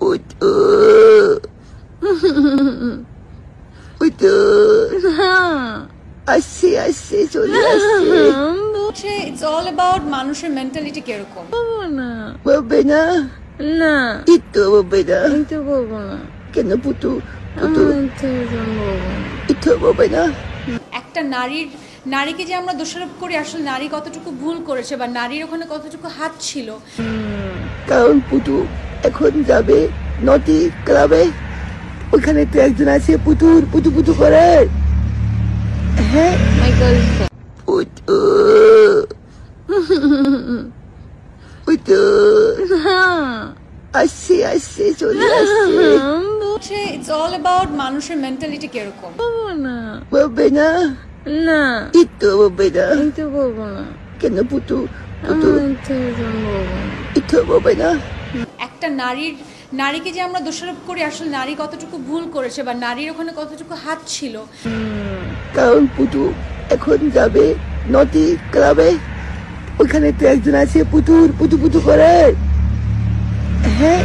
পুতু পুতু আসছে আসছে চলে আসছে। It's all about মানুষের মেন্টালিটি কিরকম। বলবে না না একটু বলবে না কিন্তু বলবো না কেন পুতু পুতু একটু বলবে না। একটা নারীকে যে আমরা দোষারোপ করি, আসলে নারী কতটুকু ভুল করেছে বা নারীর ওখানে কতটুকু হাত ছিল। কারণ পুতু এখন যাবে নটি ক্লাবে, ওখানে তো একজন আছে পুতুর পুতু পুতু করে। হ্যাঁ পুতু পুতু আসছে আসছে চলে আসছে। It's all about মানুষের মেন্টালিটি কিরকম। বলবে না না একটু বলবে না কিন্তু বলবো না কেন পুতু পুতু একটু বলবে না। একটা নারীকে যে আমরা দোষারোপ করি, আসলে নারী কতটুকু ভুল করেছে বা নারীর ওখানে কতটুকু হাত ছিল। কারণ পুতু এখন যাবে নটি ক্লাবে, ওখানে তো একজন আছে পুতুর পুতু পুতু করে। হ্যাঁ